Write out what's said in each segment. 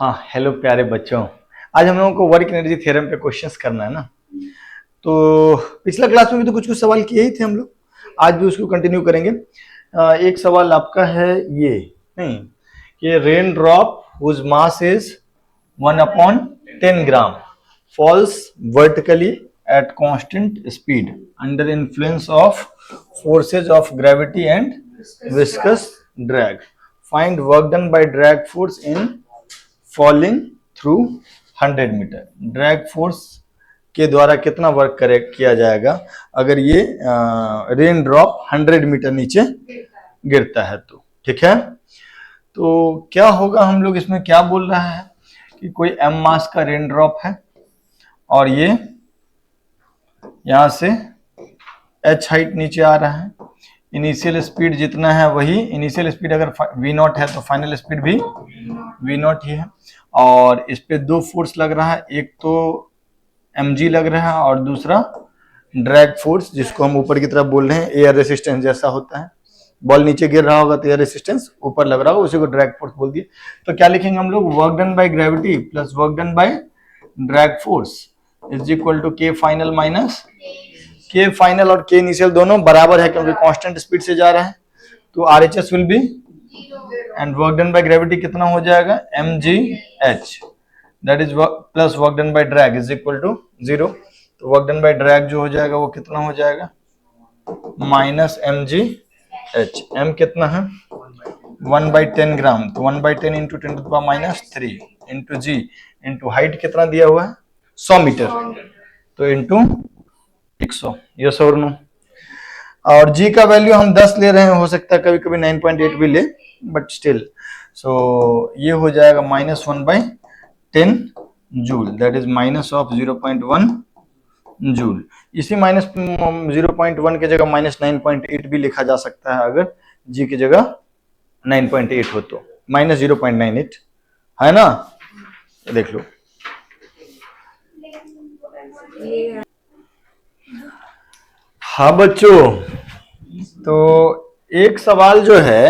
हाँ, हेलो प्यारे बच्चों। आज हम लोगों को वर्क एनर्जी थ्योरम पे क्वेश्चंस करना है ना। तो पिछला क्लास में भी तो कुछ कुछ सवाल किए ही थे हम लोग, आज भी उसको कंटिन्यू करेंगे। एक सवाल आपका है ये, नहीं, कि rain drop whose mass is 1/10 gram falls vertically at constant speed under influence of forces of gravity and viscous drag. Find work done by drag force in falling through 100 metre. Drag force के द्वारा कितना work किया जाएगा अगर ये rain drop 100 metre नीचे गिरता है तो। ठीक है, तो क्या होगा, हम लोग इसमें क्या बोल रहा है कि कोई m मास का रेन ड्रॉप है और ये यहां से h हाइट नीचे आ रहा है। इनिशियल स्पीड जितना है वही इनिशियल स्पीड, अगर v0 है तो फाइनल स्पीड भी v0 ही है। और इस पे दो फोर्स लग रहा है, एक तो mg लग रहा है और दूसरा ड्रैग फोर्स, जिसको हम ऊपर की तरफ बोल रहे हैं एयर रेसिस्टेंस जैसा होता है। बॉल नीचे गिर रहा होगा तो एयर रेसिस्टेंस ऊपर लग रहा होगा, उसी को ड्रैग फोर्स बोल दिए। तो क्या लिखेंगे हम लोग, work done by gravity plus work done by drag force is equal to के फाइनल माइनस के फाइनल, और के इनिशियल दोनों बराबर है क्योंकि कांस्टेंट स्पीड से जा रहा है। तो RHS will be and work done by gravity कितना हो जाएगा, mgh that is plus work done by drag is equal to 0। तो वर्क डन बाय ड्रैग जो हो जाएगा वो कितना हो जाएगा, माइनस mgh। m कितना है 1/10 ग्राम, तो 1/10 into 10⁻³ into g into height कितना दिया हुआ है 100 मीटर, तो इंटू 100। यस और नो। और g का वैल्यू हम 10 ले रहे हैं, हो सकता है कभी कभी 9.8 भी ले, बट स्टिल सो ये हो जाएगा -1/10 joule, that is minus of 0.1 joule. इसी -0.1 की जगह -9.8 भी लिखा जा सकता है अगर g की जगह 9.8 हो तो, -0.98 है ना। देख लो, हाँ बच्चों, तो एक सवाल जो है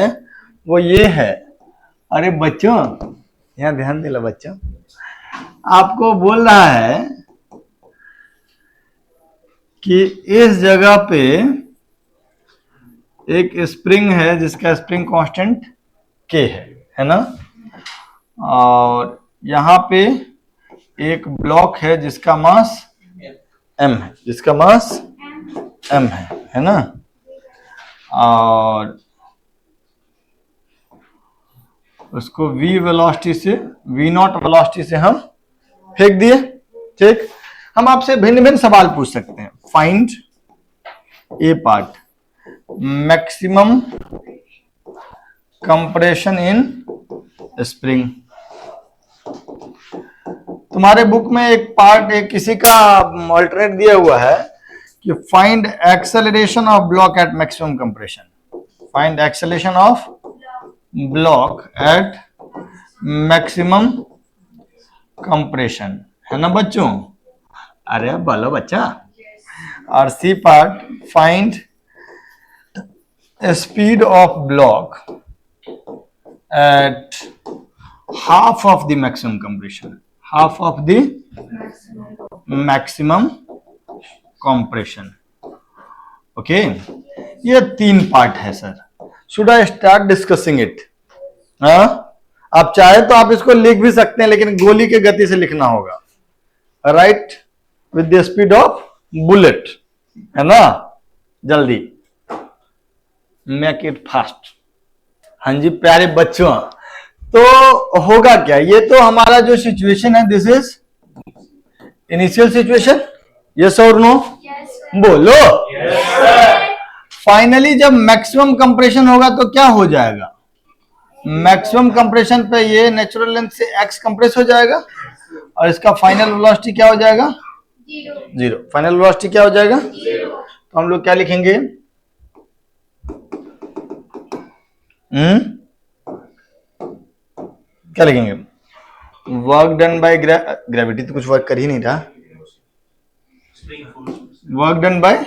वो ये है, अरे बच्चों यहाँ ध्यान दिला बच्चों, आपको बोल रहा है कि इस जगह पे एक स्प्रिंग है जिसका स्प्रिंग कांस्टेंट k है ना, और यहाँ पे एक ब्लॉक है जिसका मास m है, जिसका मास m है ना, और उसको v वेलोसिटी से v0 वेलोसिटी से हम फेंक दिए। ठीक, हम आपसे भिन्न भिन्न सवाल पूछ सकते हैं। Find A part maximum compression in spring. तुम्हारे बुक में एक पार्ट एक किसी का अल्टरनेट दिया हुआ है कि find acceleration of block at maximum compression. Find acceleration of block at maximum compression, है ना बच्चों। अरे बोलो बच्चा। और C part find speed of block at half of the maximum compression, half of the maximum compression. Okay, ये 3 part है sir. Should I start discussing it? आप चाहे तो आप इसको लिख भी सकते हैं, लेकिन गोली के गति से लिखना होगा, right, with the speed of bullet, है ना। जल्दी, मेक इट फास्ट। हाँ जी प्यारे बच्चों, तो होगा क्या, ये तो हमारा जो सिचुएशन है this is initial situation, yes और नो, बोलो। फाइनली जब मैक्सिमम कंप्रेशन होगा तो क्या हो जाएगा, मैक्सिमम कंप्रेशन पे ये नेचुरल लेंथ से x कंप्रेस हो जाएगा और इसका फाइनल वेलोसिटी क्या हो जाएगा, 0। फाइनल वेलोसिटी क्या हो जाएगा, तो हम लोग क्या लिखेंगे, क्या लिखेंगे, वर्क डन बाय ग्रेविटी, तो कुछ वर्क कर ही नहीं रहा, work done by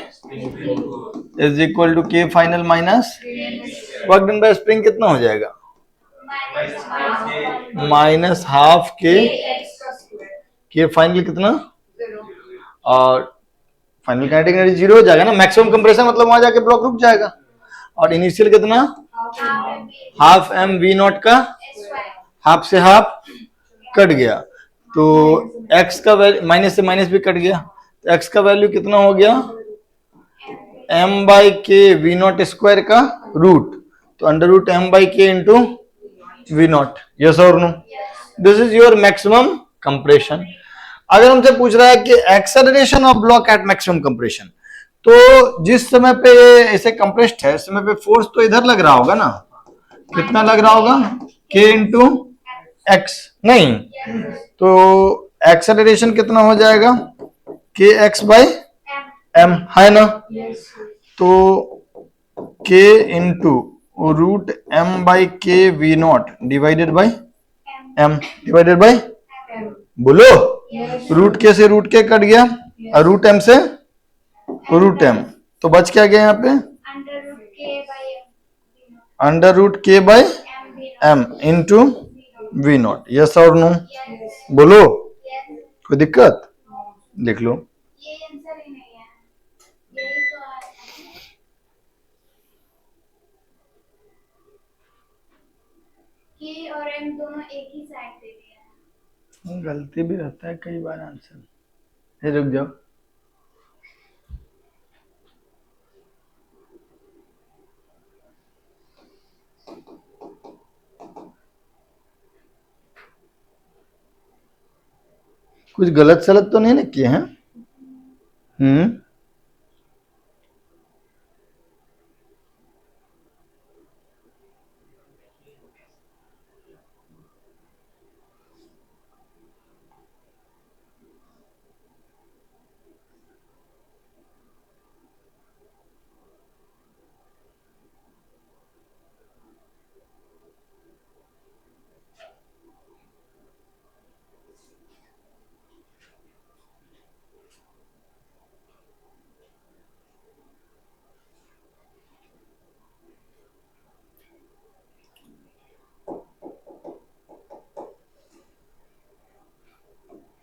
is equal to के final minus work done by spring, कितना हो जाएगा माइनस हाफ के फाइनल कितना, और फाइनल काइनेटिक एनर्जी जीरो हो जाएगा ना, मैक्सिमम कंप्रेशन मतलब वहां जाके ब्लॉक रुक जाएगा। और इनिशियल कितना, हाफ एम वी नॉट का हाफ से हाफ कट गया, तो x का वैल्यू माइनस से माइनस भी कट गया, तो x का वैल्यू कितना हो गया, m बाई के वी नॉट स्क्वायर का रूट, तो under root m by k into we naught, yes और no, this is your maximum compression. अगर हमसे पूछ रहा है कि acceleration of block at maximum compression, तो जिस समय पे ऐसे कंप्रेस्ड है, इस समय पे फोर्स तो इधर लग रहा होगा ना, कितना लग रहा होगा, k इंटू एक्स, नहीं, तो एक्सेलरेशन कितना हो जाएगा, के एक्स बाई एम, है ना, तो k into root M by के we naught divided by M divided by, बोलो, रूट के से रूट के कट गया और रूट एम से रूट एम, तो बच क्या गया यहाँ पे, अंडर रूट के by M into we naught, yes और नो, बोलो, कोई दिक्कत, देख लो। ये आंसर ही नहीं है, यही तो के और एम दोनों एक ही साइड दे दिया है। गलती भी रहता है कई बार आंसर, रुक जाओ, कुछ गलत सलत तो नहीं ना किए हैं,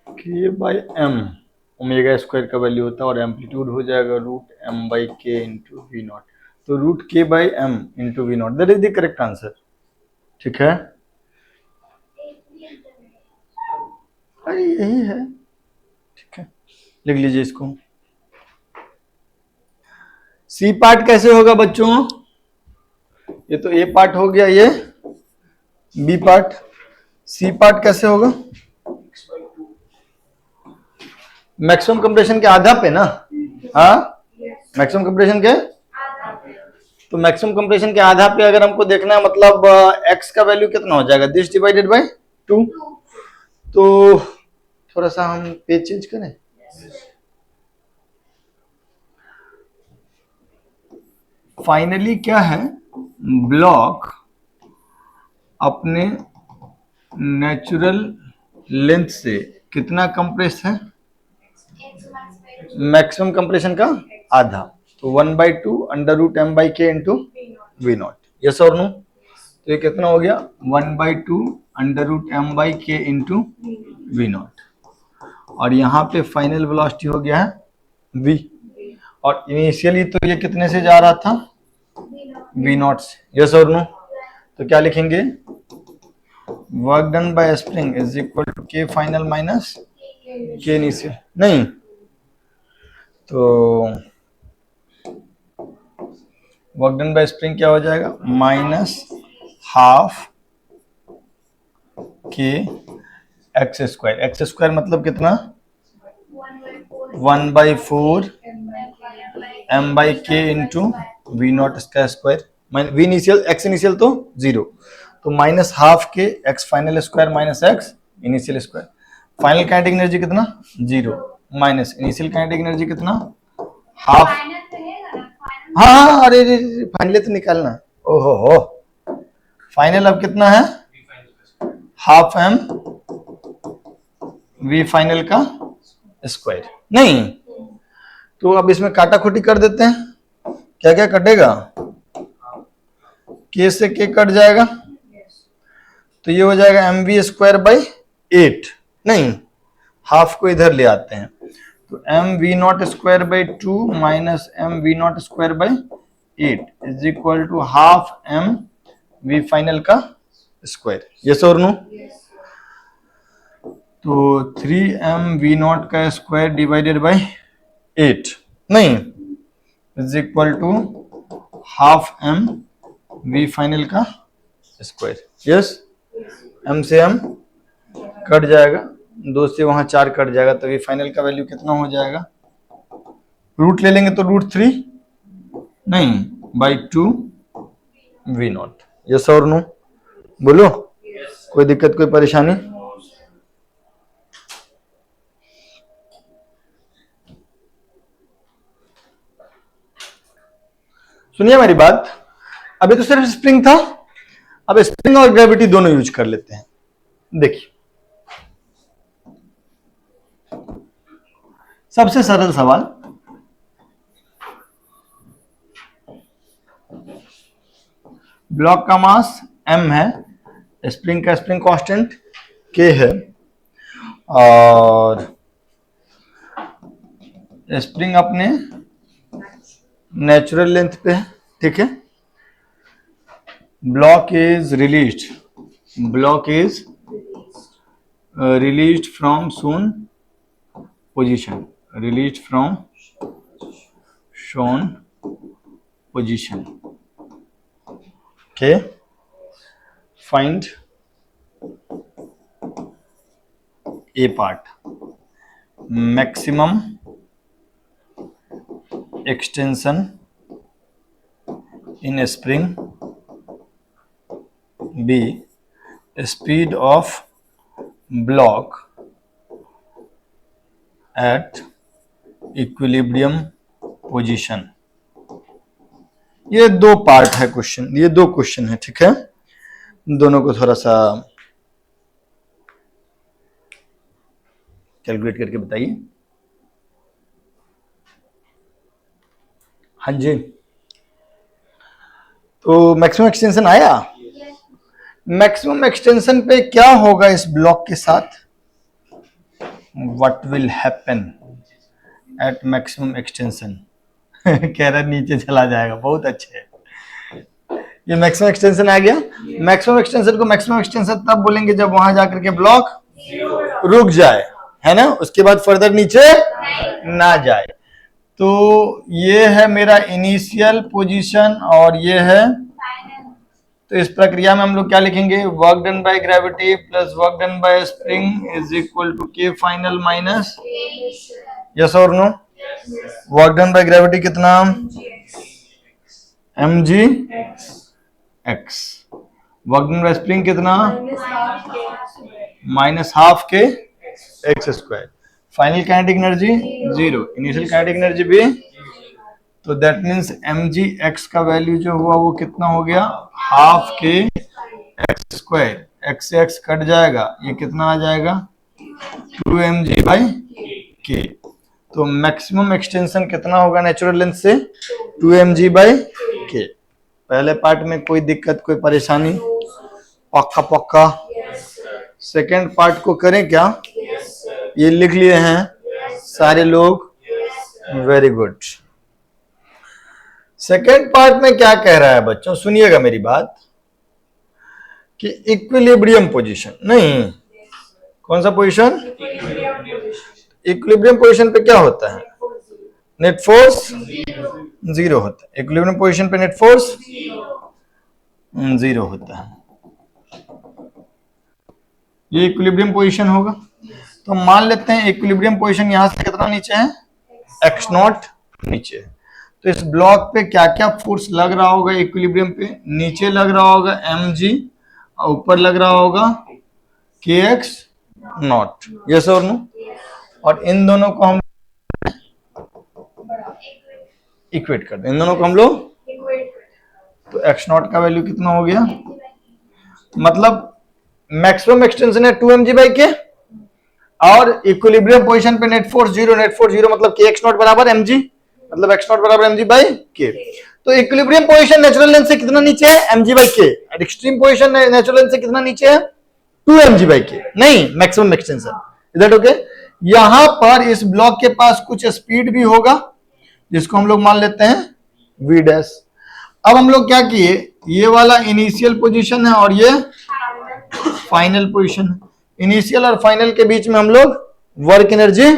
k by m omega square का वैल्यू होता है, और एम्पलीट्यूड हो जाएगा root M by k into we naught, तो रूट के by M into we naught, that is the correct answer, ठीक है, अरे यही है, ठीक है, लिख लीजिए इसको। सी पार्ट कैसे होगा बच्चों, ये तो ए पार्ट हो गया, ये बी पार्ट, सी पार्ट कैसे होगा, मैक्सिमम कंप्रेशन के आधा पे ना, हाँ, मैक्सिमम कंप्रेशन के, तो मैक्सिमम कंप्रेशन के आधा पे अगर हमको देखना है, मतलब एक्स का वैल्यू कितना हो जाएगा, दिस डिवाइडेड बाय 2, तो थोड़ा सा हम पेज चेंज करें, फाइनली क्या है, ब्लॉक अपने नेचुरल लेंथ से कितना कंप्रेस है, मैक्सिमम कंप्रेशन का आधा, तो 1/2 under root M by k into we naught, yes और नो, तो ये कितना हो गया, 1/2 under root M by k into we not, और यहाँ पे फाइनल वेलोसिटी हो गया है v, और इनिशियली तो ये कितने से जा रहा था, v नॉट से, यस और नो, तो क्या लिखेंगे, work done by spring is equal to के फाइनल माइनस के इनिशियल, नहीं, तो वर्क डन बाय स्प्रिंग क्या हो जाएगा, minus half k x square मतलब कितना, 1/4 m by k into we naught का square, v initial x initial तो 0, तो minus half k x final square minus x initial square, final kinetic energy कितना 0 minus initial kinetic energy कितना half, हाँ अरे final तो निकालना, ओहो हो, फाइनल अब कितना है, हाफ एम वी फाइनल का स्क्वायर, नहीं, तो अब इसमें काटा खोटी कर देते हैं, क्या क्या कटेगा, के से के कट जाएगा, तो ये हो जाएगा mv²/8, नहीं हाफ को इधर ले आते हैं, तो mv0²/2 minus mv0²/8 is equal to half mv final का स्क्वायर। यस और नो? तो 3mv0 का स्क्वायर डिवाइडेड बाय 8 नहीं is equal to half mv final का स्क्वायर। यस, m से m कट जाएगा, 2 से वहां 4 कट जाएगा, तो v फाइनल का वैल्यू कितना हो जाएगा? रूट ले लेंगे तो √3 नहीं बाई 2 v0। यस और नो? बोलो, कोई दिक्कत कोई परेशानी? सुनिए मेरी बात, अभी तो सिर्फ स्प्रिंग था, अब स्प्रिंग और ग्रेविटी दोनों यूज कर लेते हैं। देखिए सबसे सरल सवाल, ब्लॉक का मास m है, स्प्रिंग का स्प्रिंग कांस्टेंट k है, और स्प्रिंग अपने नेचुरल लेंथ पे है, ठीक है। Block is released from shown position, okay. Find A part, maximum extension in a spring, b speed of block at equilibrium position। ये 2 पार्ट है क्वेश्चन, ये 2 क्वेश्चन है, ठीक है। दोनों को थोड़ा सा कैलकुलेट करके बताइए। हाँ जी, तो मैक्सिमम एक्सटेंशन आया। मैक्सिमम एक्सटेंशन पे क्या होगा इस ब्लॉक के साथ? What will happen at maximum extension? कह रहा नीचे चला जाएगा, बहुत अच्छे है। ये मैक्सिमम एक्सटेंशन आ गया। मैक्सिमम एक्सटेंशन को मैक्सिमम एक्सटेंशन तब बोलेंगे जब वहां जाकर के ब्लॉक रुक जाए, है ना, उसके बाद फर्दर नीचे ना जाए। तो ये है मेरा इनिशियल पोजीशन और ये है, तो इस प्रक्रिया में हम लोग क्या लिखेंगे? Work done by gravity plus work done by spring is equal to के फाइनल माइनस, यस और no? Work done by gravity कितना? mg x। Work done by spring कितना? Minus half k x square. Final kinetic energy 0, initial kinetic energy भी, तो that means mg x का value जो हुआ वो कितना हो गया? Half k x square, x से x कट जाएगा, ये कितना आ जाएगा? 2mg/k। तो मैक्सिमम एक्सटेंशन कितना होगा नेचुरल लेंथ से? 2mg/k। पहले पार्ट में कोई दिक्कत कोई परेशानी? पक्का पक्का। सेकेंड पार्ट को करें क्या? ये लिख लिए हैं सारे लोग? Very good. सेकेंड पार्ट में क्या कह रहा है बच्चों? सुनिएगा मेरी बात, कि इक्विलिब्रियम पोजीशन, नहीं कौन सा पोजीशन? इक्विलिब्रियम पोजीशन पे क्या होता है? नेट फोर्स 0 होता है। इक्विलिब्रियम पोजीशन पे नेट फोर्स 0 होता है। ये इक्विलिब्रियम पोजीशन होगा। तो मान लेते हैं इक्विलिब्रियम पोजीशन यहां से कितना नीचे है? x0 नीचे है। तो इस ब्लॉक पे क्या क्या फोर्स लग रहा होगा इक्विलिब्रियम पे? नीचे लग रहा होगा mg और ऊपर लग रहा होगा kx0, यस और नो? और इन दोनों को हम इक्वेट कर दें, इन दोनों को हम लोग, तो x0 का वैल्यू कितना हो गया? मतलब मैक्सिमम एक्सटेंशन है 2mg/k और इक्विलिब्रियम पोजीशन पे नेट फोर्स 0, नेट फोर्स 0 मतलब kx0 बराबर mg, मतलब x0 बराबर mg/k। तो इक्विलिब्रियम पोजीशन नेचुरल लेंथ से कितना नीचे है, mg/k। And extreme position natural length से कितना नीचे है, 2mg/k। नहीं, maximum extension. Is that okay? यहां पर इस ब्लॉक के पास कुछ स्पीड भी होगा जिसको हम लोग मान लेते हैं v डैश। अब हम लोग क्या किए, ये वाला इनिशियल पोजीशन है और ये फाइनल पोजीशन है। इनिशियल और फाइनल के बीच में हम लोग वर्क एनर्जी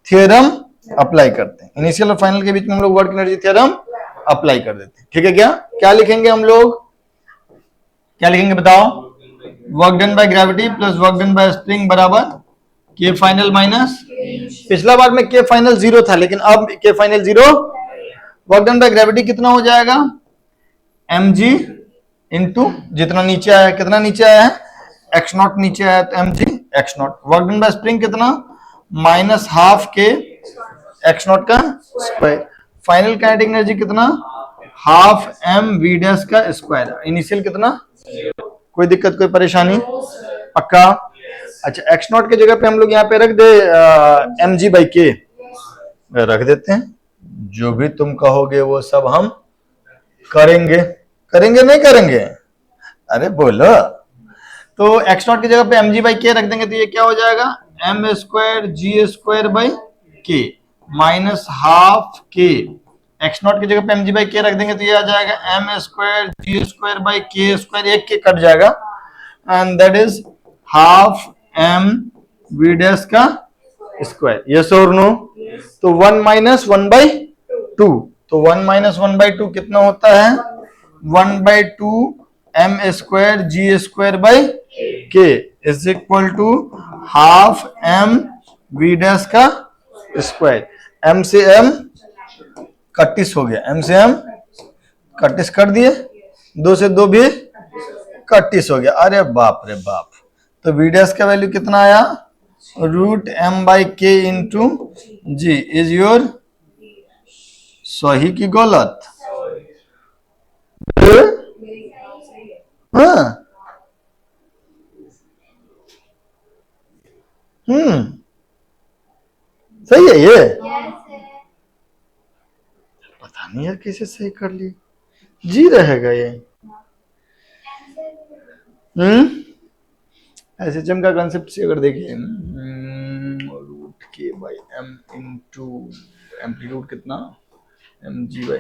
थ्योरम अप्लाई करते हैं। इनिशियल और फाइनल के बीच में हम लोग वर्क एनर्जी थ्योरम अप्लाई कर देते हैं। ठीक है? क्या क्या लिखेंगे हम लोग, क्या लिखेंगे बताओ? Work done by gravity plus work done by spring बराबर के फाइनल माइनस, पिछला बार में के फाइनल 0 था लेकिन अब के final 0। Work done by gravity कितना हो जाएगा, mg इंटू जितना नीचे आया है, कितना नीचे आया है, x नॉट नीचे आया तो mg x not. Work done by spring कितना, माइनस हाफ के x नॉट का स्क्वायर। फाइनल काइनेटिक एनर्जी कितना, हाफ m v डैश का स्क्वायर। इनिशियल कितना, कोई दिक्कत कोई परेशानी, पक्का? अच्छा, x नॉट के जगह पे हम लोग यहाँ पे रख दे mg/k, रख देते हैं। जो भी तुम कहोगे वो सब हम करेंगे। करेंगे नहीं करेंगे? अरे बोलो। तो x नॉट की जगह पे mg/k रख देंगे तो ये क्या हो जाएगा, m²g² माइनस हाफ के। x नॉट की जगह पे mg/k रख देंगे तो ये आ जाएगा m²g²/k², एक के कट जाएगा and that is half m v dash का स्क्वायर। यस और नो? तो 1 माइनस 1/2, तो 1 माइनस 1/2 कितना होता है, 1/2 m²g²/k is equal to half m v dash का स्क्वायर। m से m 31 हो गया, m से m 31 कर दिए, 2 से 2 भी 31 हो गया। अरे बाप रे बाप। तो v डैश का वैल्यू कितना आया, √m/k into ji. Is your सही की गलत? हाँ, सही है ये। पता नहीं यार कैसे सही कर ली, जी रहेगा ये। एसएचएम का कंसेप्ट से अगर देखिए, √k/m इंटू एम्पलीट्यूड कितना, mg/,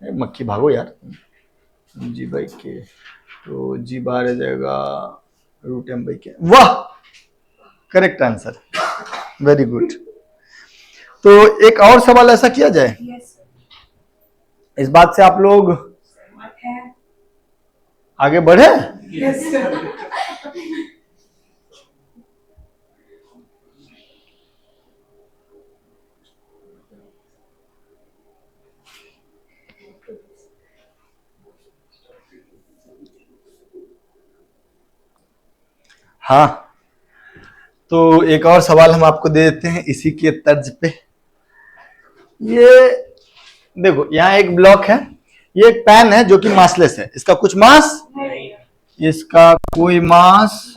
मक्खी भागो यार, mg/k, तो g बार आ जाएगा √m/k। वाह, करेक्ट आंसर, वेरी गुड। तो एक और सवाल ऐसा किया जाए, इस बात से आप लोग आगे बढ़े? हाँ, तो एक और सवाल हम आपको दे देते हैं इसी के तर्ज पे। ये देखो, यहाँ एक ब्लॉक है, ये एक पैन है जो कि मासलेस है, इसका कुछ मास, इसका कोई मास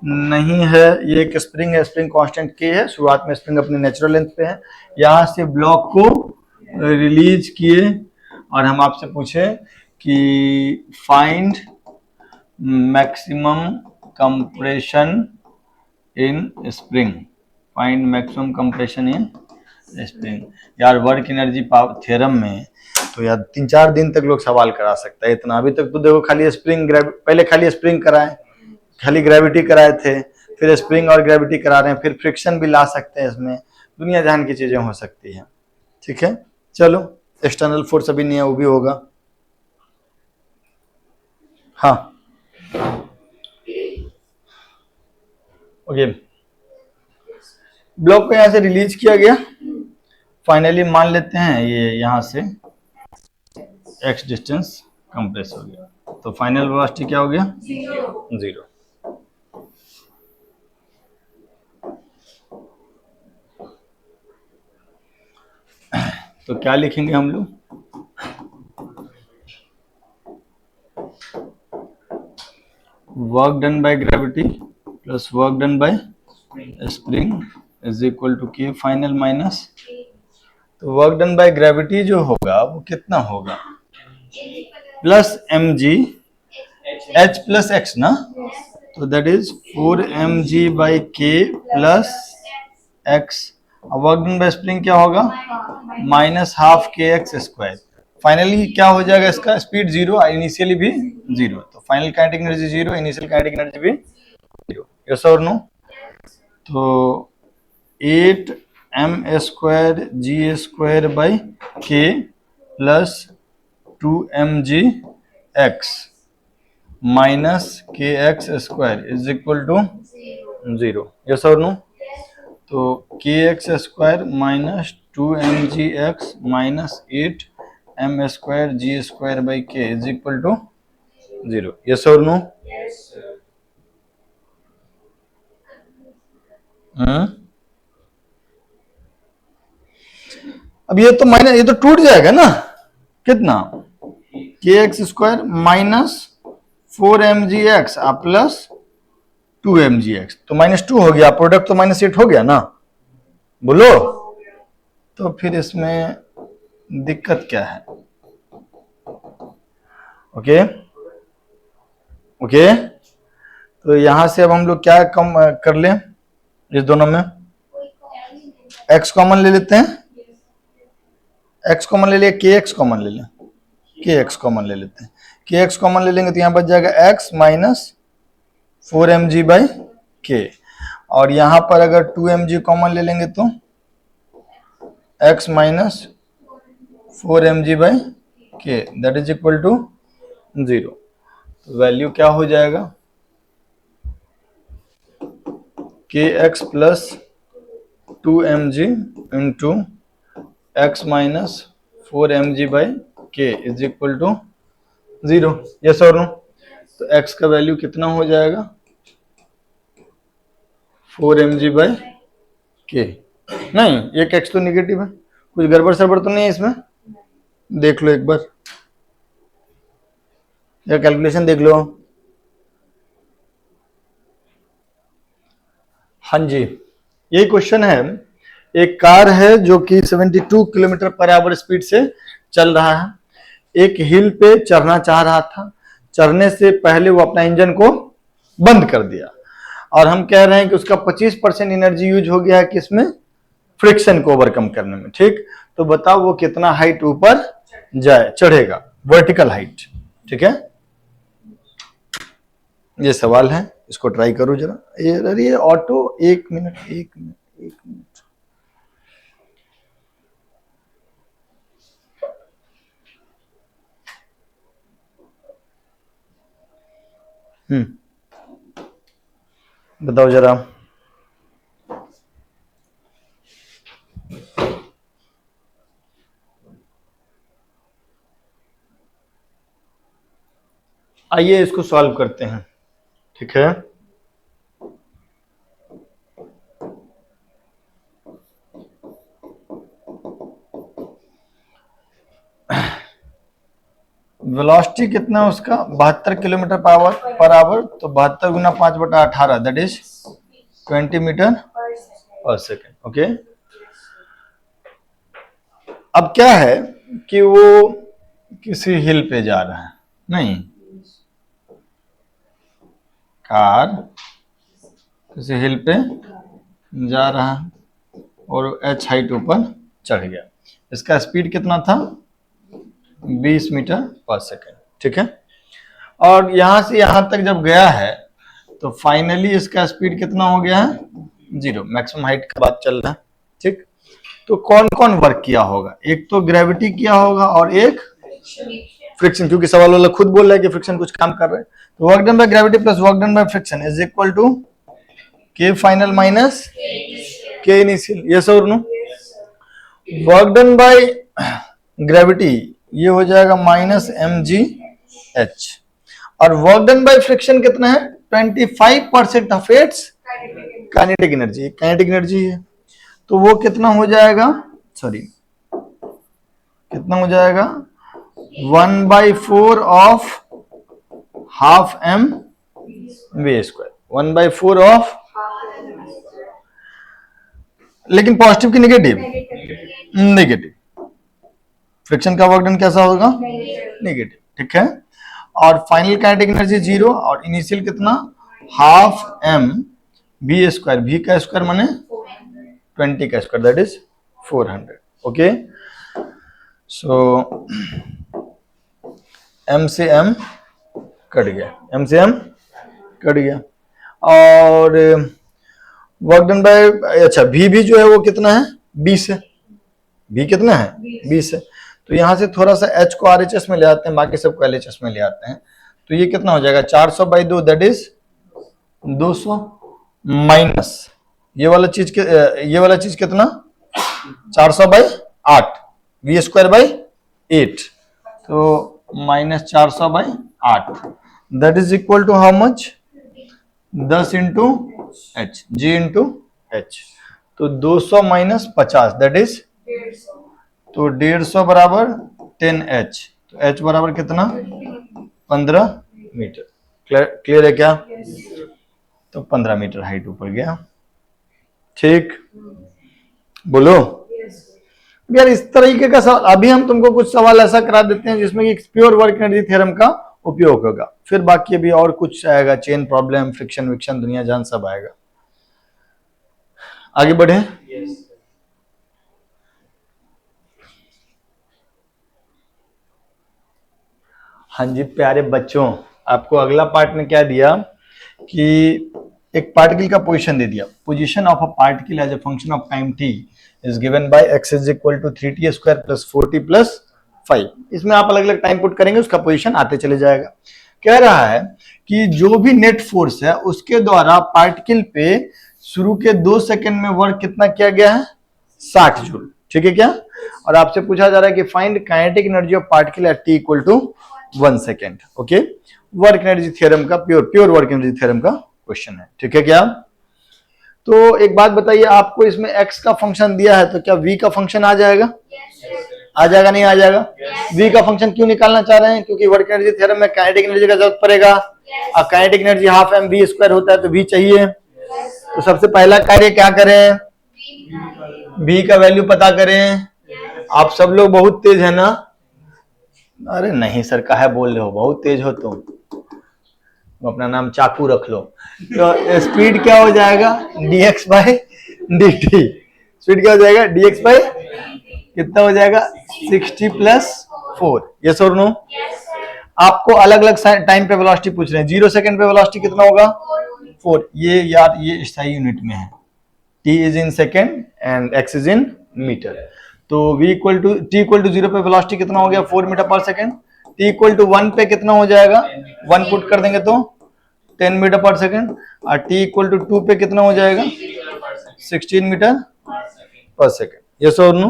नहीं है। ये एक स्प्रिंग है, स्प्रिंग कांस्टेंट के है, शुरुआत में स्प्रिंग अपने नेचुरल लेंथ पे है। यहाँ से ब्लॉक को रिलीज किए और हम आपसे पूछे कि find maximum compression in spring, find maximum compression in spring. यार वर्क एनर्जी पावर थ्योरम में तो यार 3-4 दिन तक लोग सवाल करा सकता है इतना। अभी तक तो देखो खाली स्प्रिंग, पहले खाली स्प्रिंग कराए, खाली ग्रेविटी कराए थे, फिर स्प्रिंग और ग्रेविटी करा रहे हैं, फिर फ्रिक्शन भी ला सकते हैं इसमें, दुनिया जहान की चीजें हो सकती हैं। ठीक है, चलो एक्सटर्नल फोर्स अभी नहीं है, वो भी होगा। हाँ ओके, ब्लॉक को यहां से रिलीज किया गया, फाइनली मान लेते हैं ये यहां से x डिस्टेंस कंप्रेस हो गया, तो फाइनल वेलोसिटी क्या हो गया, 0। तो क्या लिखेंगे हम लोग, work done by gravity plus work done by spring is equal to के फाइनल माइनस, तो वर्क डन बाय ग्रेविटी जो होगा वो कितना होगा, plus m g h plus x ना, तो that is 4mg/k plus x. Work done by spring क्या होगा, -12kx²। फाइनली क्या हो जाएगा, इसका स्पीड जीरो, इनिशियली भी जीरो, तो final kinetic energy zero, initial kinetic energy भी जीरो। यस और नो? तो 8m²g² plus 2mgx minus kx² is equal to zero. Yes और नो? तो kx² minus 2mgx minus 8m²g² is equal to zero. Yes और no? अब ये तो minus, ये तो टूट जाएगा ना, कितना, kx² minus 4mgx plus 2mgx, तो -2 हो गया, प्रोडक्ट तो -8 हो गया ना, बोलो। तो फिर इसमें दिक्कत क्या है? ओके ओके, तो यहां से अब हम लोग क्या कम कर लें, इस दोनों में x कॉमन ले लेते हैं, x कॉमन ले लिया, kx कॉमन ले लें, kx कॉमन ले लेते हैं, kx कॉमन ले लेंगे तो यहाँ बच जाएगा x माइनस 4mg/k, और यहाँ पर अगर 2mg कॉमन ले लेंगे तो x minus 4mg/k that is equal to zero. तो वैल्यू क्या हो जाएगा, kx plus 2mg into x minus 4mg/k is equal to zero. Yes और नो? तो x का वैल्यू कितना हो जाएगा, 4mg/k। नहीं, एक x तो निगेटिव है, कुछ गड़बड़ सड़बड़ तो नहीं है इसमें, देख लो एक बार, या कैलकुलेशन देख लो। हाँ जी, यही क्वेश्चन है। एक कार है जो कि 72 किलोमीटर पर आवर स्पीड से चल रहा है, एक हिल पे चढ़ना चाह रहा था, चढ़ने से पहले वो अपना इंजन को बंद कर दिया, और हम कह रहे हैं कि उसका 25% एनर्जी यूज हो गया है कि इसमें फ्रिक्शन को ओवरकम करने में। ठीक, तो बताओ वो कितना हाइट ऊपर चढ़ेगा, वर्टिकल हाइट। ठीक है, ये सवाल है, इसको ट्राई करो जरा। अरे ऑटो, एक मिनट एक मिनट एक मिनट, बताओ जरा। आइए इसको सॉल्व करते हैं। ठीक है, वेलोसिटी कितना उसका, 72 किलोमीटर पर आवर, तो 72 गुना 5/18 दैट इज 20 मीटर पर सेकेंड। ओके, अब क्या है कि वो किसी हिल पे जा रहा है, नहीं, कार किसी हिल पे जा रहा है और h हाइट ऊपर चढ़ गया, इसका स्पीड कितना था, 20 मीटर पर सेकेंड। ठीक है, और यहां से यहां तक जब गया है तो फाइनली इसका स्पीड कितना हो गया है, जीरो, मैक्सिमम हाइट का बात चल रहा है। ठीक, तो कौन कौन वर्क किया होगा, एक तो ग्रेविटी किया होगा और एक फ्रिक्शन, क्योंकि सवाल वाला खुद बोल रहा है कि फ्रिक्शन कुछ काम कर रहा है, तो work done by gravity plus work done by friction is equal to के final minus k initial. Yes और no? Work done by gravity ये हो जाएगा -mgh, और वर्क डन बाय फ्रिक्शन कितना है, 25% of its kinetic energy, kinetic energy है, तो वो कितना हो जाएगा, सॉरी कितना हो जाएगा, 1/4 of half m v², 1/4 of, लेकिन पॉजिटिव की नेगेटिव, नेगेटिव, फ्रिक्शन का वर्क डन कैसा होगा, नेगेटिव, ठीक है। और फाइनल काइनेटिक एनर्जी 0 और इनिशियल कितना, half m v square, v का स्क्वायर माने 20 का square, that is 400। Okay, so m से एम कट गया, एम से एम कट गया। और वर्क डन बाय, अच्छा वी भी जो है वो कितना है, 20 है। वी कितना है, 20 है। तो यहां से थोड़ा सा एच को आरएचएस में ले आते हैं, बाकी सबको एलएचएस में ले आते हैं। तो ये कितना हो जाएगा, 400/2 दैट इज 200 माइनस ये वाला चीज कितना, 400/8, वी स्क्वायर बाई 8, तो minus 400/8 that is equal to how much, 10 into h, g into h. तो 200 माइनस 50 दैट इज, तो 150 बराबर 10h, तो h बराबर कितना, 15 मीटर। क्लियर है क्या, तो 15 मीटर हाइट ऊपर गया, ठीक। बोलो यार, इस तरीके का सवाल अभी हम तुमको कुछ सवाल ऐसा करा देते हैं जिसमें कि प्योर वर्क एनर्जी थ्योरम का उपयोग होगा, फिर बाकी अभी और कुछ आएगा, चेन प्रॉब्लम, फ्रिक्शन विक्शन, दुनिया जान सब आएगा। आगे बढ़े। हाँ जी प्यारे बच्चों, आपको अगला पार्ट में क्या दिया कि एक पार्टिकल का पोजीशन दे दिया। Position of a particle as a function of time t is given by x is equal to 3t square plus 4t plus 5। इसमें आप अलग अलग टाइम पुट करेंगे, उसका पोजीशन आते चले जाएगा। कह रहा है कि जो भी नेट फोर्स है उसके द्वारा पार्टिकल पे शुरू के 2 सेकंड में वर्क कितना किया गया है, 60 जूल, ठीक है क्या। और आपसे पूछा जा रहा है कि find kinetic energy of particle at t equal to 1 second. Okay, work energy theorem का प्योर वर्क एनर्जी थ्योरम का क्वेश्चन है, ठीक है क्या। तो एक बात बताइए, आपको इसमें x का फंक्शन दिया है तो क्या v का फंक्शन आ जाएगा, आ जाएगा नहीं आ जाएगा। v का फंक्शन क्यों निकालना चाह रहे हैं, क्योंकि वर्क एनर्जी थ्योरम में काइनेटिक एनर्जी का जरूरत पड़ेगा। और kinetic energy half m v square होता है तो v चाहिए। तो सबसे पहला कार्य क्या करें, v का वैल्यू पता करें। आप सब लोग बहुत तेज है ना, अरे नहीं सर काहे बोल रहे हो, बहुत तेज हो तुम अपना नाम चाकू रख लो। तो स्पीड क्या हो जाएगा, dx बाई dt। स्पीड क्या हो जाएगा, dx बाई कितना हो जाएगा, 60 प्लस 4। यस और नो। आपको अलग अलग टाइम पे वेलोसिटी पूछ रहे हैं। 0 सेकंड पे वेलोसिटी कितना होगा, 4। ये यार ये SI यूनिट में है, t is in second and x is in metre. तो t इक्वल टू 0 पे वेलोसिटी कितना हो गया, 4 मीटर पर सेकेंड। t इक्वल टू 1 पे कितना हो जाएगा, 1 पुट कर देंगे तो 10 मीटर पर सेकेंड। और t इक्वल टू 2 पे कितना हो जाएगा, 16 मीटर पर सेकेंड। यस और नो।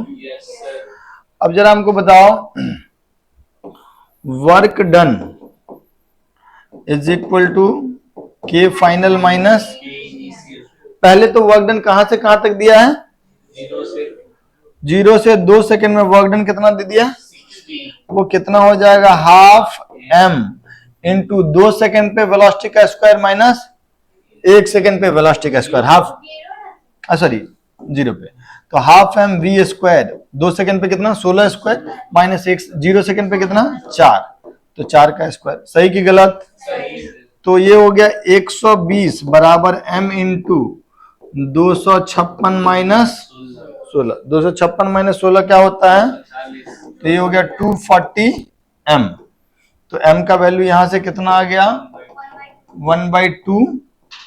अब जरा हमको बताओ, work done is equal to k final minus, पहले तो वर्क डन कहां से कहां तक दिया है, 0 से 2 सेकंड में वर्क डन कितना दे दिया, वो कितना हो जाएगा, हाफ m इंटू 2 सेकंड पे वेलोसिटी का स्क्वायर माइनस 1 सेकंड पे वेलोसिटी का स्क्वायर, हाफ सॉरी 0 पे, तो half m v square 2 second पे कितना 16 स्क्वायर माइनस 1 0 सेकंड पे कितना 4, तो 4 का स्क्वायर। सही की गलत, तो ये हो गया 120 बराबर m इंटू 256 माइनस 16। 256 माइनस 16 क्या होता है, तो ये हो गया 240 m। तो m का वैल्यू यहां से कितना आ गया, 1/2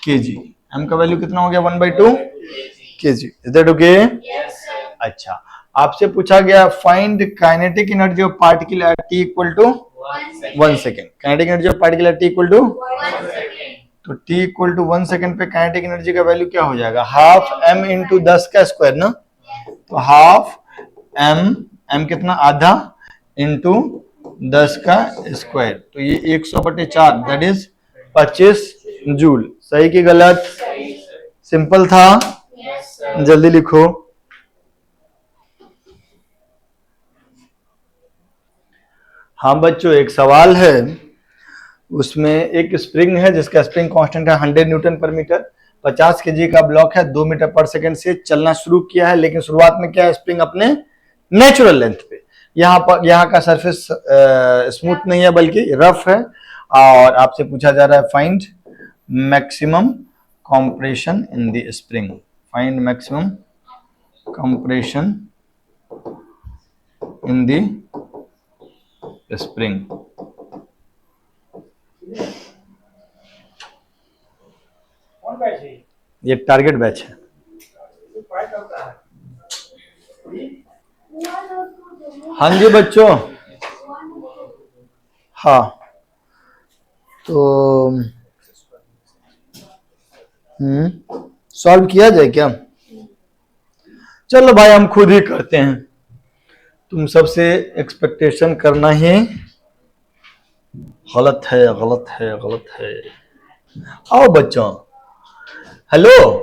kg। m का वैल्यू कितना हो गया, 1/2 kg। Is that okay. अच्छा, आपसे पूछा गया find kinetic energy of particle at t equal to 1 second. Kinetic energy of particle at t equal to, तो t इक्वल टू 1 सेकेंड पे काइनेटिक एनर्जी का वैल्यू क्या हो जाएगा, हाफ m इंटू 10 का स्क्वायर ना, तो हाफ m कितना आधा इंटू 10 का स्क्वायर, तो ये 100/4 दैट इज 25 जूल। सही की गलत, सिंपल था, जल्दी लिखो। हाँ बच्चों, एक सवाल है, उसमें एक स्प्रिंग है जिसका स्प्रिंग कांस्टेंट है 100 न्यूटन पर मीटर, 50 kg का ब्लॉक है, 2 मीटर पर सेकंड से चलना शुरू किया है, लेकिन शुरुआत में क्या है, स्प्रिंग अपने नेचुरल लेंथ पे, यहाँ का सरफेस स्मूथ नहीं है बल्कि रफ है, और आपसे पूछा जा रहा है find maximum compression in the spring, find maximum compression in the spring. ये टारगेट बैच है। हाँ जी बच्चों, हाँ तो सॉल्व किया जाए क्या? चलो भाई हम खुद ही करते हैं, तुम सबसे एक्सपेक्टेशन करना ही गलत है, गलत है, गलत है। आओ बच्चों, हेलो,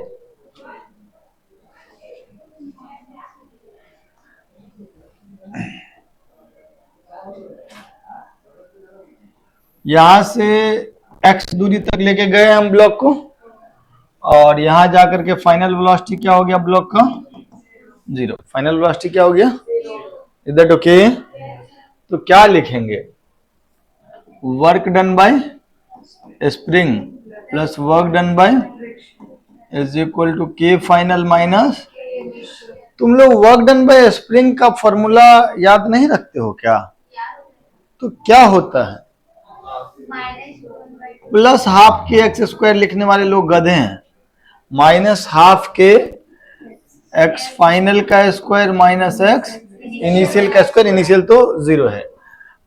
यहां से x दूरी तक लेके गए हम ब्लॉक को, और यहां जाकर के फाइनल वेलोसिटी क्या हो गया ब्लॉक का? 0। फाइनल वेलोसिटी क्या हो गया? Is that okay? तो क्या लिखेंगे? Work done by spring plus work done by is equal to k final minus, तुम लोग वर्क डन बाय स्प्रिंग का फॉर्मूला याद नहीं रखते हो क्या? तो क्या होता है? Plus half k x square लिखने वाले लोग गधे हैं। Minus half k x final का स्क्वायर माइनस एक्स इनिशियल का स्क्वायर, इनिशियल तो 0 है।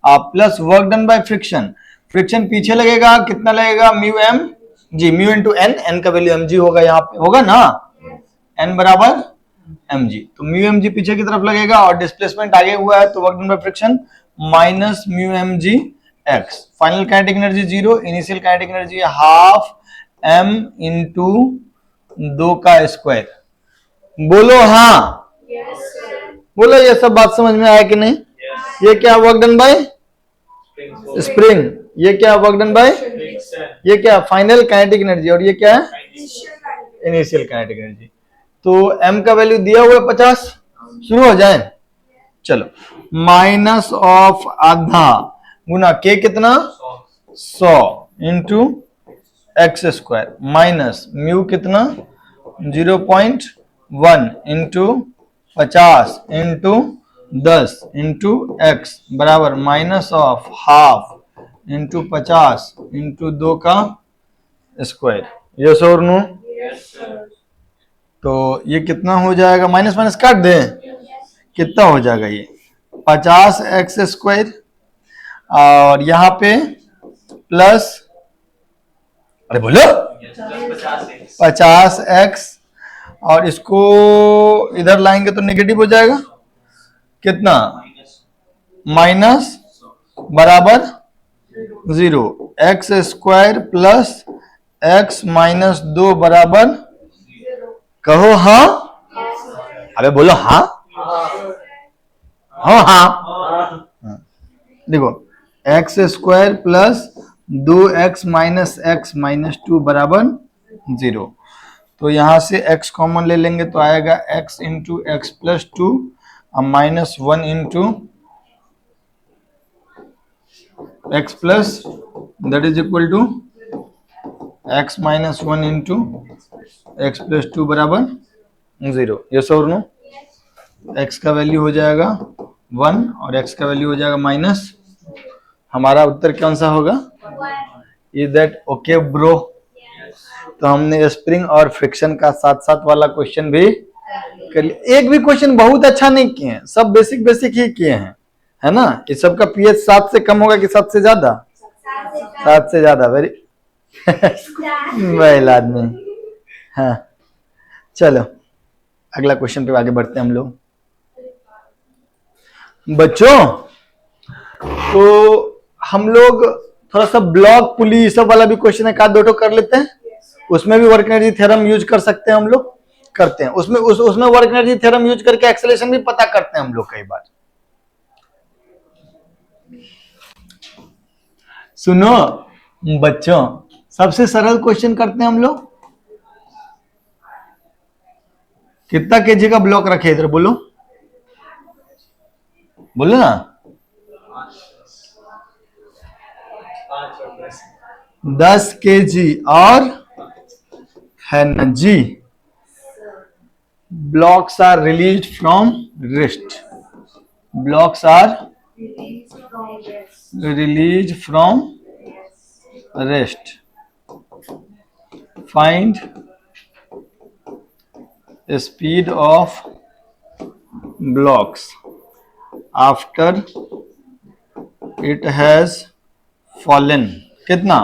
आप plus work done by friction, friction पीछे लगेगा, कितना लगेगा? Mu m g, mu into n, n का वैल्यू एम जी होगा, यहाँ पे होगा ना, एन बराबर एम जी, तो म्यू एम जी पीछे की तरफ लगेगा और डिस्प्लेसमेंट आगे हुआ है, तो work done by friction minus mu m g x. Final kinetic energy 0, initial kinetic energy half m into 2 का स्क्वायर। बोलो हाँ, बोलो ये सब बात समझ में आया कि नहीं? ये क्या वर्क डन बाय स्प्रिंग, ये क्या वर्क डन बाय, ये क्या फाइनल काइनेटिक एनर्जी, और ये क्या है? Initial kinetic energy. तो m का वैल्यू दिया हुआ है 50, शुरू हो जाए। चलो, माइनस ऑफ आधा गुना k कितना? 100 into x square minus mu कितना? 0.1 इंटू 50 इंटू 10 इंटू एक्स बराबर minus of half into 50 into 2 का स्क्वायर। यस और नो? तो ये कितना हो जाएगा? माइनस माइनस काट दें, कितना हो जाएगा ये? 50 एक्स स्क्वायर, और यहाँ पे प्लस, अरे बोलो 50 एक्स, और इसको इधर लाएंगे तो नेगेटिव हो जाएगा, कितना? माइनस बराबर 0, x square plus x minus 2 बराबर, कहो हाँ, अबे बोलो हाँ, हाँ हाँ। देखो, x square plus 2x minus x minus 2 बराबर 0, तो यहां से x कॉमन ले लेंगे तो आएगा x इंटू एक्स प्लस 2 और minus 1 into x plus, that is equal to x minus 1 into x plus 2 बराबर 0। यस और नो? x का वैल्यू हो जाएगा 1 और x का वैल्यू हो जाएगा माइनस, हमारा उत्तर कौन सा होगा? Is that okay bro? तो हमने स्प्रिंग और फ्रिक्शन का साथ साथ वाला क्वेश्चन भी कर लिया। एक भी क्वेश्चन बहुत अच्छा नहीं किए हैं, सब बेसिक बेसिक ही किए हैं, है ना? इस सब का पीएच 7 से कम होगा कि 7 से ज्यादा? 7 से ज्यादा। वेरी वेल आदमी। हाँ चलो अगला क्वेश्चन पे आगे बढ़ते हैं हम लोग। बच्चों तो हम लोग थोड़ा सा ब्लॉक पुली सब वाला भी क्वेश्चन है, का दो कर लेते हैं, उसमें भी वर्क एनर्जी थ्योरम यूज कर सकते हैं हम लोग, करते हैं उसमें उसमें वर्क एनर्जी थ्योरम यूज करके एक्सेलरेशन भी पता करते हैं हम लोग कई बार। सुनो बच्चों, सबसे सरल क्वेश्चन करते हैं हम लोग। कितना केजी का ब्लॉक रखे इधर बोलो? बोलो ना। 10 kg और है ना जी। Blocks are release from rest. Blocks are release from rest. Find speed of blocks after it has fallen. कितना?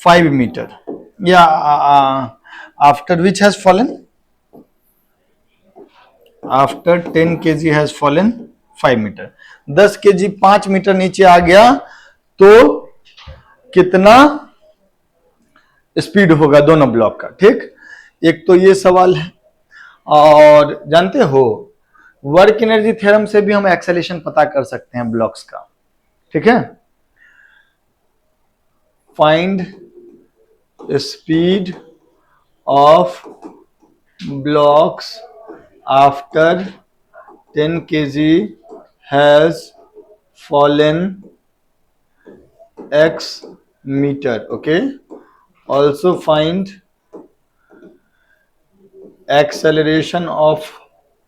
5 मीटर। या after which has fallen? After 10 kg has fallen 5 metre. 10 kg 5 metre नीचे आ गया तो कितना स्पीड होगा दोनों block का? ठीक, एक तो ये सवाल है। और जानते हो वर्क एनर्जी थ्योरम से भी हम एक्सेलेरेशन पता कर सकते हैं ब्लॉक्स का। ठीक है, find speed of blocks after 10 kg has fallen x meter. Okay, also find acceleration of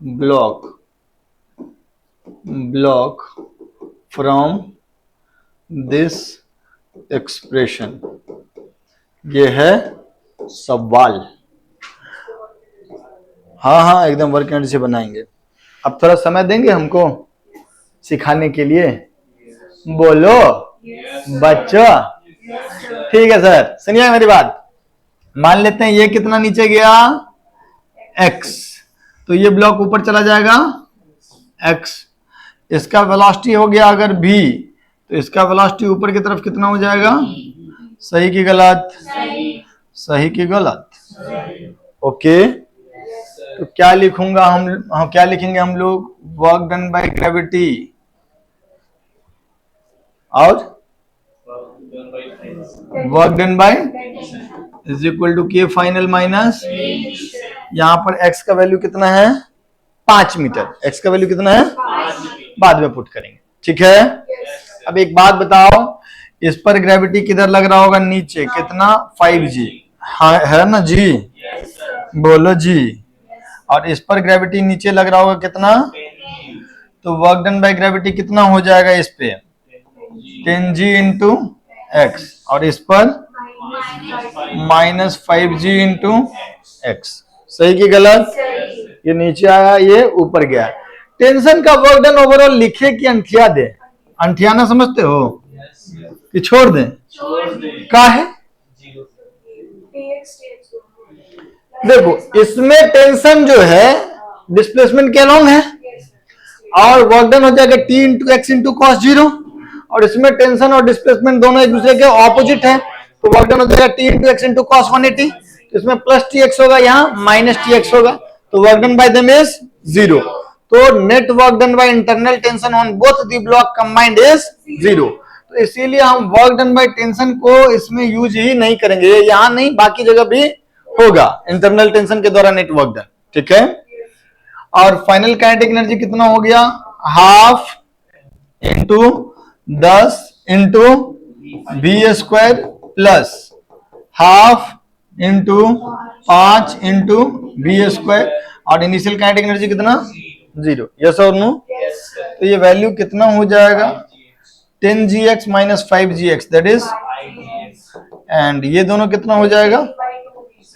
block from this expression. ये है सवाल। हाँ हाँ, एकदम वर्क एनर्जी से बनाएंगे। अब थोड़ा समय देंगे हमको सिखाने के लिए? बोलो बच्चों। ठीक है सर, सुनिए मेरी बात। मान लेते हैं ये कितना नीचे गया? x, तो ये ब्लॉक ऊपर चला जाएगा x। इसका वेलोसिटी हो गया अगर v, तो इसका वेलोसिटी ऊपर की तरफ कितना हो जाएगा? सही की गलत? सही की गलत? ओके, तो क्या लिखूंगा हम क्या लिखेंगे हम लोग? वर्क डन बाय ग्रेविटी और work done by is equal to के फाइनल माइनस, यहां पर x का वैल्यू कितना है? 5 मीटर। x का वैल्यू कितना है? बाद में पुट करेंगे। ठीक है, अब एक बात बताओ, इस पर ग्रेविटी किधर लग रहा होगा? नीचे। कितना? 5g। हाँ, है ना जी? बोलो जी। और इस पर ग्रेविटी नीचे लग रहा होगा कितना? तो वर्क डन बाय ग्रेविटी कितना हो जाएगा इस पे? 10g इंटू एक्स, और इस पर -5g इंटू एक्स। सही की गलत? ये नीचे आया, ये ऊपर गया। टेंशन का वर्क डन ओवरऑल लिखे कि अंठिया दे? अंठियाना समझते हो कि छोड़ दें? का है देखो, इसमें टेंशन जो है डिस्प्लेसमेंट के अलोंग है, और वर्क डन हो जाएगा t into x into cos 0, और इसमें टेंशन और डिस्प्लेसमेंट दोनों एक दूसरे के ऑपोजिट है, तो वर्क डन हो जाएगा t into x into cos 180। इसमें प्लस tx होगा, यहाँ माइनस tx होगा, तो work done bye them is 0। तो net work done by internal tension on both the block combined is 0। तो इसीलिए हम वर्क डन बाय टेंशन को इसमें यूज ही नहीं करेंगे, यहाँ नहीं बाकी जगह भी होगा इंटरनल टेंशन के द्वारा नेट वर्क डन। ठीक है, और फाइनल काइनेटिक एनर्जी कितना हो गया? Half into 10 into v square plus half into 5 into v square, और इनिशियल काइनेटिक एनर्जी कितना? 0। यस और नो? तो ये वैल्यू कितना हो जाएगा? 10gx minus 5gx, that is, and ये दोनों कितना हो जाएगा?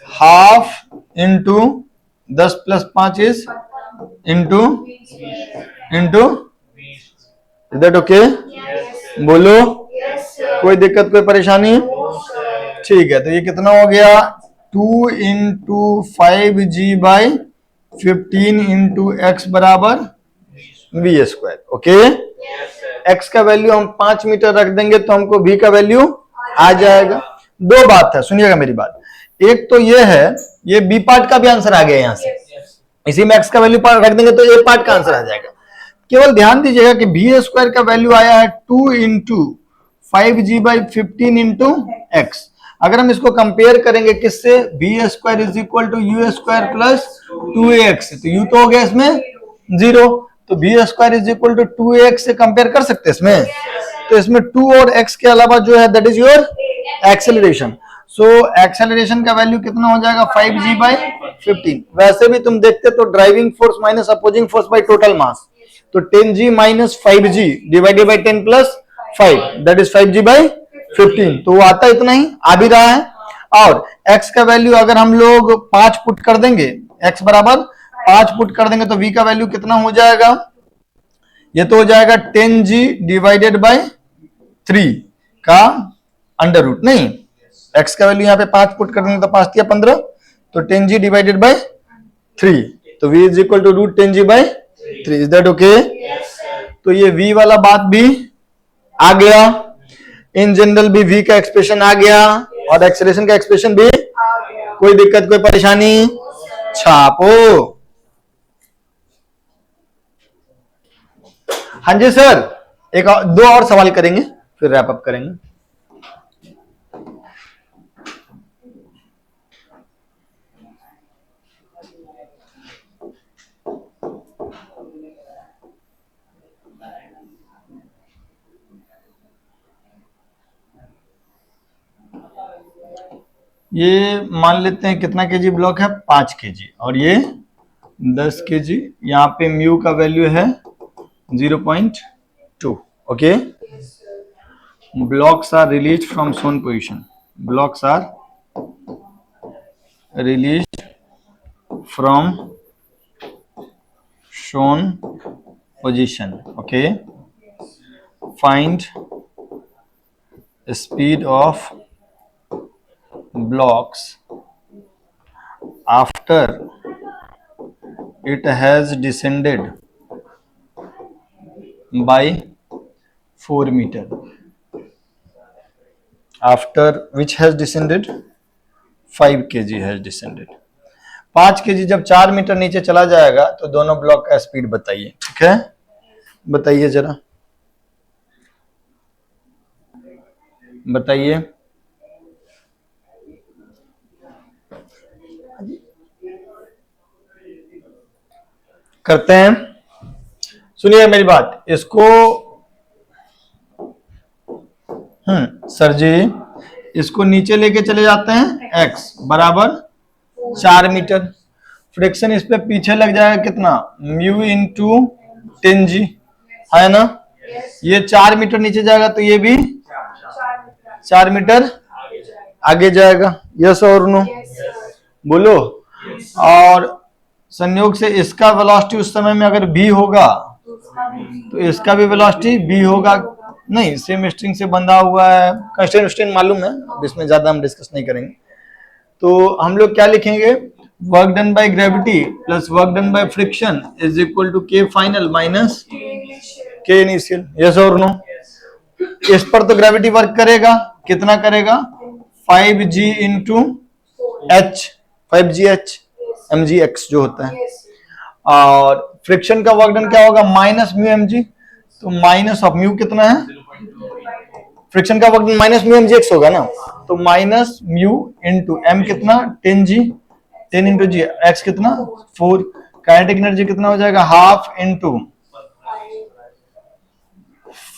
Half into 10 plus 5 is into that. Okay, बोलो कोई दिक्कत कोई परेशानी? ठीक है, तो ये कितना हो गया? 2 into 5g by 15 into x बराबर वी स्क्वायर। ओके, x का वैल्यू हम 5 मीटर रख देंगे तो हमको v का वैल्यू आ जाएगा। दो बात है, सुनिएगा मेरी बात। एक तो ये है, ये b पार्ट का भी आंसर आ गया यहाँ से, इसी में x का वैल्यू रख देंगे तो a पार्ट का आंसर आ जाएगा। केवल ध्यान दीजिएगा कि v स्क्वायर का वैल्यू आया है 2 into 5g by 15 into x. अगर हम इसको कंपेयर करेंगे किससे? v स्क्वायर is equal to u square plus 2ax, तो u तो हो गया इसमें 0, तो b square is equal to 2ax से कंपेयर कर सकते हैं इसमें। तो इसमें 2 और x के अलावा जो है that is your acceleration. So acceleration का वैल्यू कितना हो जाएगा 5g बाई 15। वैसे भी तुम देखते तो driving force minus opposing force by total mass, तो 10g minus 5g divided by 10 plus 5 that is 5g by 15। तो वो आता इतना ही आ भी रहा है। और x का वैल्यू अगर हम लोग 5 पुट कर देंगे, x बराबर 5 पुट कर देंगे तो v का वैल्यू कितना हो जाएगा, ये तो हो जाएगा 10g डिवाइडेड बाई 3 का अंडर रूट। नहीं, x का वैल्यू यहाँ पे 5 पुट कर देंगे तो 5 या 15, तो 10g डिवाइडेड बाई 3, तो v इज इक्वल टू root 10g by 3। Is that okay? तो ये v वाला बात भी आ गया, इन जनरल भी v का एक्सप्रेशन आ गया और एक्सेलरेशन का एक्सप्रेशन भी। कोई दिक्कत, कोई परेशानी? छापो। हाँ जी सर, एक और, 2 और सवाल करेंगे फिर रैप अप करेंगे। ये मान लेते हैं कितना केजी ब्लॉक है, 5 केजी, और ये 10 केजी। यहाँ पे म्यू का वैल्यू है 0.2। Okay, blocks are released from shown position. Blocks are released from shown position. Okay, find speed of blocks after it has descended by 4 meter. After which has descended 5 kg has descended. 5 kg जब 4 metre नीचे चला जाएगा तो दोनों block का speed बताइए। ठीक है, बताइए जरा, बताइए। करते हैं, सुनिए मेरी बात, इसको सर जी इसको नीचे लेके चले जाते हैं, x बराबर 4 मीटर, फ्रिक्शन इस पे पीछे लग जाएगा कितना, म्यू इंटू 10g, है ना। ये 4 मीटर नीचे जाएगा तो ये भी 4 मीटर आगे जाएगा। यस और नो? बोलो। और संयोग से इसका वेलोसिटी उस समय में अगर v होगा तो इसका भी वेलोसिटी v होगा। नहीं, सेम स्ट्रिंग से बंधा हुआ है, कंस्टेंट स्ट्रिंग मालूम है, अब इसमें ज्यादा हम डिस्कस नहीं करेंगे। तो हम लोग क्या लिखेंगे, work done by gravity plus work done by friction is equal to के final minus k initial. Yes और नो? इस पर तो ग्रेविटी वर्क करेगा, कितना करेगा, 5g into H, 5gh mgx जो होता है। और फ्रिक्शन का वर्क डन क्या होगा, माइनस म्यू mg, तो माइनस ऑफ म्यू कितना है, फ्रिक्शन का work done minus mu mgx होगा ना, तो माइनस म्यू इंटू m कितना 10g, 10 इंटू जी, x कितना 4, काइनेटिक एनर्जी कितना हो जाएगा, half into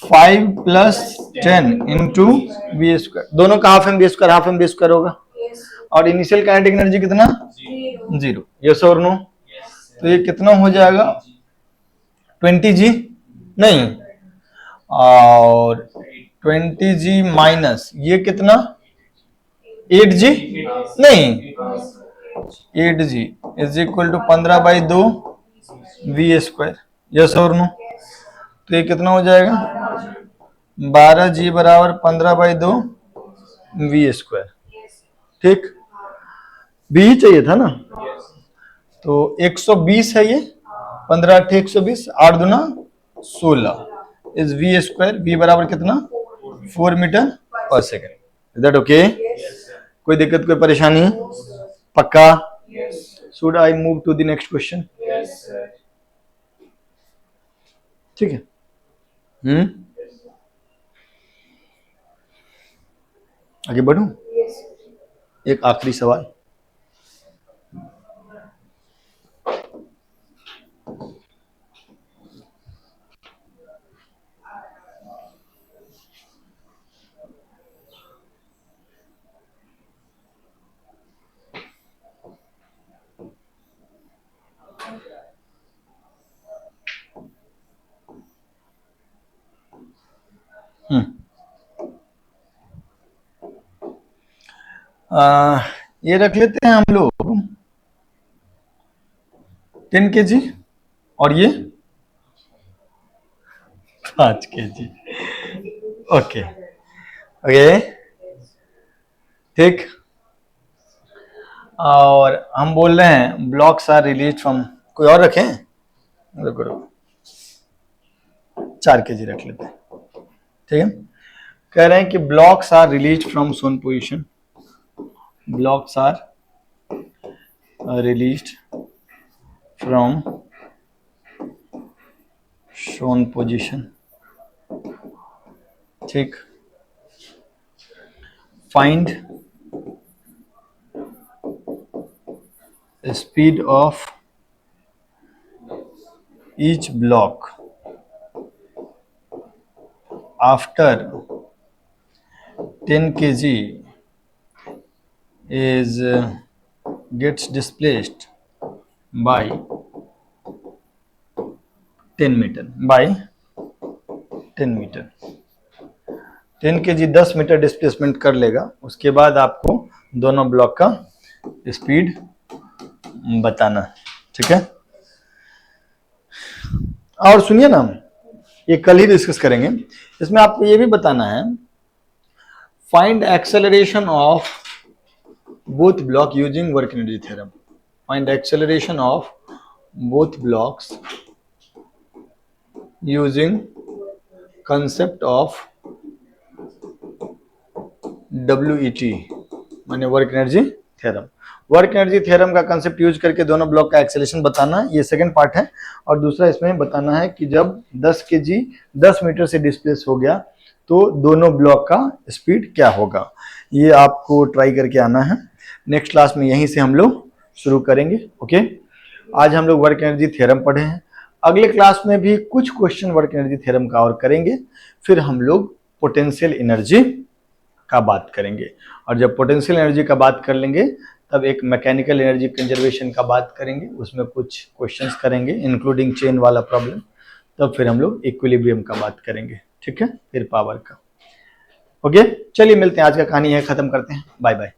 5 plus 10 into v square, दोनों का half m b square, half m b square होगा। और इनिशियल काइनेटिक एनर्जी कितना, 0। यस और नो? तो ये कितना हो जाएगा 20g, नहीं, और 20g माइनस ये कितना 8g, नहीं, 8g is equal to 15/2 v square. Yes और नो? तो ये कितना हो जाएगा 12g बराबर 15/2 वी स्क्वायर। ठीक, बी ही चाहिए था ना, तो 120 है ये, 15 8 120, 8 दूना 16 इज वी स्क्वायर, वी बराबर कितना 4 मीटर पर सेकेंड। Is that okay? कोई दिक्कत, कोई परेशानी? पक्का? Should I move to the next question? ठीक है। आगे बढ़ूं? एक आखिरी सवाल, ये रख लेते हैं हम लोग 10 kg और ये 5 kg। ओके ओके ठीक। और हम बोल रहे हैं ब्लॉक्स आर रिलीज फ्रॉम, कोई और रखें? रुको रुको, 4 kg रख लेते हैं, ठीक है। कह रहे हैं कि blocks are release from shown position, blocks are released from shown position, ठीक। find speed of each block after 10 kg is gets displaced by 10 metre by 10 metre. 10 kg 10 metre displacement कर लेगा, उसके बाद आपको दोनों ब्लॉक का स्पीड बताना, ठीक है। और सुनिए ना, ये कल ही डिस्कस करेंगे, इसमें आपको ये भी बताना है find acceleration of both block using work energy theorem, find acceleration of both blocks using concept of WET माने work energy theorem. Work energy theorem का कंसेप्ट यूज करके दोनों ब्लॉक का एक्सेलरेशन बताना, ये सेकंड पार्ट है। और दूसरा इसमें बताना है कि जब 10 kg 10 मीटर से डिस्प्लेस हो गया तो दोनों ब्लॉक का स्पीड क्या होगा, ये आपको ट्राई करके आना है। नेक्स्ट क्लास में यहीं से हम लोग शुरू करेंगे। ओके, आज हम लोग वर्क एनर्जी थ्योरम पढ़े हैं, अगले क्लास में भी कुछ क्वेश्चन वर्क एनर्जी थ्योरम का और करेंगे, फिर हम लोग पोटेंशियल एनर्जी का बात करेंगे। और जब पोटेंशियल एनर्जी का बात कर लेंगे तब एक मैकेनिकल एनर्जी कंजर्वेशन का बात करेंगे, उसमें कुछ क्वेश्चंस करेंगे इंक्लूडिंग चेन वाला प्रॉब्लम, तब फिर हम लोग इक्विलिब्रियम का बात करेंगे, ठीक है, फिर पावर का। ओके, चलिए मिलते हैं, आज का कहानी है खत्म करते हैं, बाय बाय।